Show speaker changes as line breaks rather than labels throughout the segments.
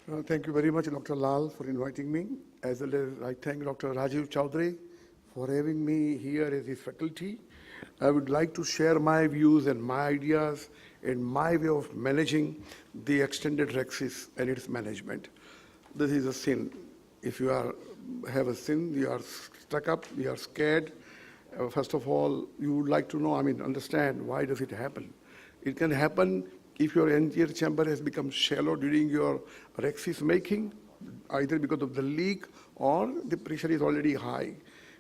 Thank you very much, Dr. Lal, for inviting me. As well as I thank Dr. Rajiv Chowdhury for having me here as his faculty. I would like to share my views and my ideas and my way of managing the extended Rexis and its management. This is a sin. If you have a sin, you are stuck up, you are scared. First of all, you would like to know, understand why does it happen? It can happen if your anterior chamber has become shallow during your Rexis making, either because of the leak or the pressure is already high.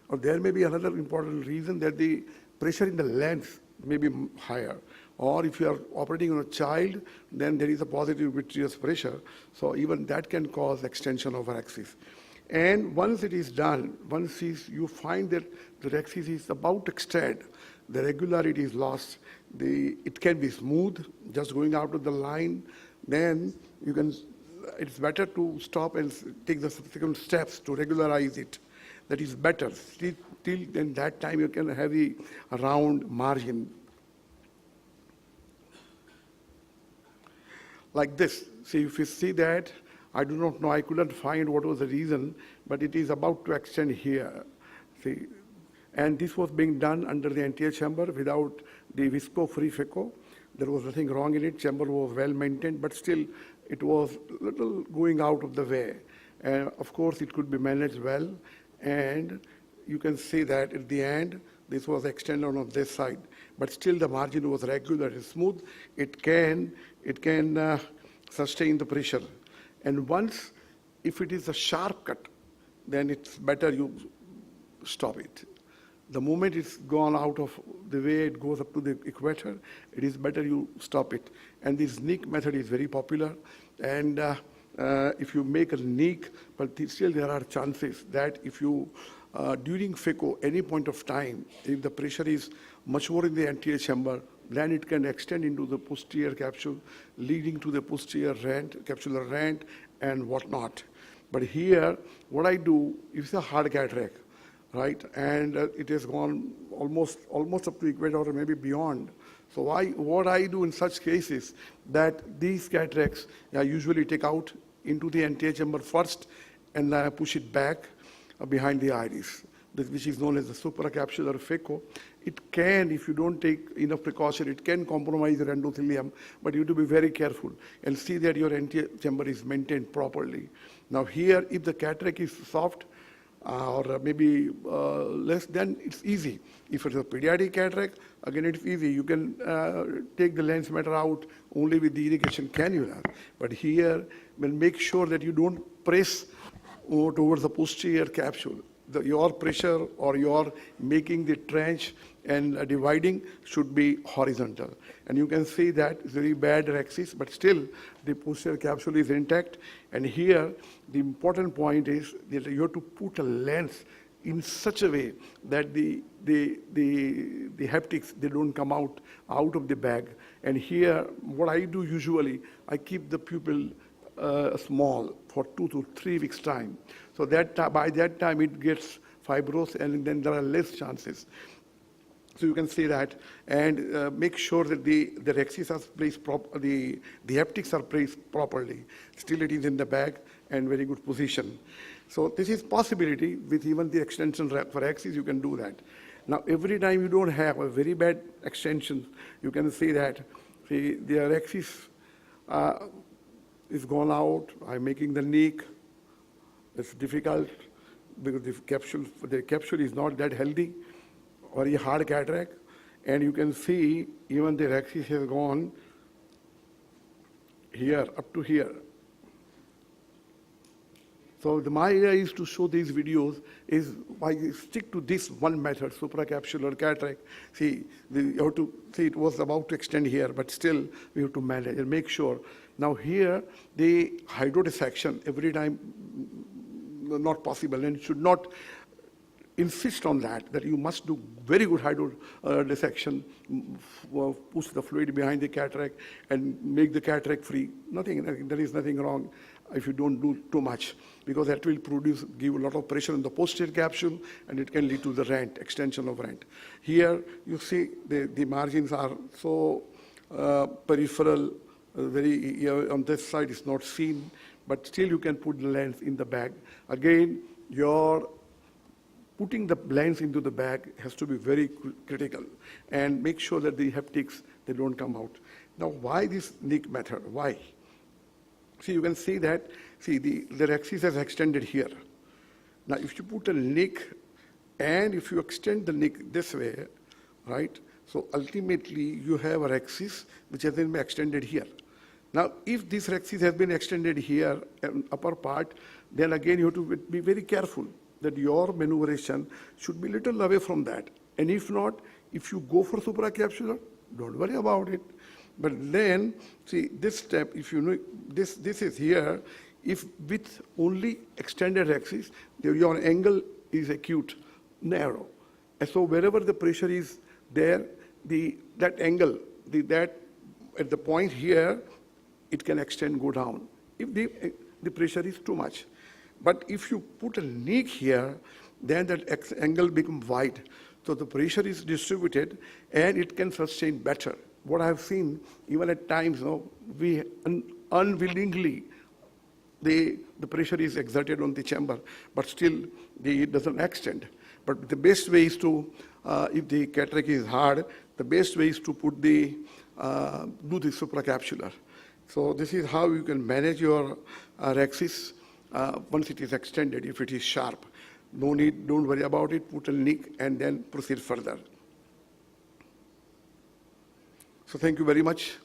Or there may be another important reason that the pressure in the lens may be higher. Or if you are operating on a child, then there is a positive vitreous pressure. So even that can cause extension of Rexis. And once it is done, once you find that the Rexis is about to extend, the regularity is lost, it can be smooth, just going out of the line, then it's better to stop and take the subsequent steps to regularize it. That is better. Till then that time you can have a round margin. Like this. See, if you see that, I do not know, I couldn't find what was the reason, but it is about to extend here. See, and this was being done under the anterior chamber without the visco-free phaco. There was nothing wrong in it. Chamber was well maintained, but still it was a little going out of the way. And of course, it could be managed well. And you can see that at the end, this was extended on this side. But still the margin was regular and smooth. It can sustain the pressure. And once, if it is a sharp cut, then it's better you stop it. The moment it's gone out of the way it goes up to the equator, it is better you stop it. And this nick method is very popular. And if you make a nick, but still there are chances that if you, during phaco, any point of time, if the pressure is much more in the anterior chamber, then it can extend into the posterior capsule, leading to the posterior rent, capsular rent, and whatnot. But here, what I do is a hard cataract, right? And it has gone almost up to equator or maybe beyond. So what I do in such cases, that these cataracts I usually take out into the anterior chamber first, and then I push it back behind the iris, which is known as the supracapsular phaco. It can, if you don't take enough precaution, it can compromise your endothelium, but you have to be very careful and see that your anterior chamber is maintained properly. Now here, if the cataract is soft, or maybe less, then it's easy. If it's a pediatric cataract, again it's easy. You can take the lens matter out only with the irrigation cannula. But here, make sure that you don't press towards the posterior capsule. Your pressure or your making the trench and dividing should be horizontal. And you can see that it's very bad Rexis, but still the posterior capsule is intact. And here, the important point is that you have to put a lens in such a way that the haptics, they don't come out of the bag. And here, what I do usually, I keep the pupil small for 2 to 3 weeks time. So that by that time it gets fibrous, and then there are less chances. So you can see that, and make sure that the Rexis are placed the haptics are placed properly. Still it is in the bag and very good position. So this is possibility with even the extension for Rexis, you can do that. Now every time you don't have a very bad extension, you can see that the Rexis is gone out. I'm making the nick. It's difficult because the capsule is not that healthy, or a hard cataract. And you can see even the Rexis has gone here, up to here. So my idea is to show these videos is why stick to this one method, supracapsular cataract. See, you have to see it was about to extend here, but still we have to manage and make sure. Now here, the hydrodissection every time not possible, and should not insist on that you must do very good hydrodissection, push the fluid behind the cataract and make the cataract free. There is nothing wrong if you don't do too much, because that will give a lot of pressure in the posterior capsule, and it can lead to the rent, extension of rent. Here you see the margins are so peripheral, on this side it's not seen, but still you can put the lens in the bag. Again, your putting the lens into the bag has to be very critical, and make sure that the haptics, they don't come out. Now, why this nick method? Why? See, you can see that, see, the axis is extended here. Now, if you put a nick and if you extend the nick this way, right, so ultimately you have a axis which has been extended here. Now, if this axis has been extended here, upper part, then again you have to be very careful that your maneuveration should be little away from that. And if not, if you go for supracapsular, don't worry about it. But then, see, this step, if you know, this is here, if with only extended axis, your angle is acute, narrow. And so wherever the pressure is there, that angle, that at the point here, it can extend, go down, if the pressure is too much. But if you put a nick here, then that angle becomes wide. So the pressure is distributed and it can sustain better. What I have seen, even at times, we unwillingly, the pressure is exerted on the chamber, but still it doesn't extend. But the best way is to, if the cataract is hard, the best way is to put do the supracapsular. So this is how you can manage your axis once it is extended, if it is sharp. Don't worry about it, put a nick and then proceed further. So thank you very much.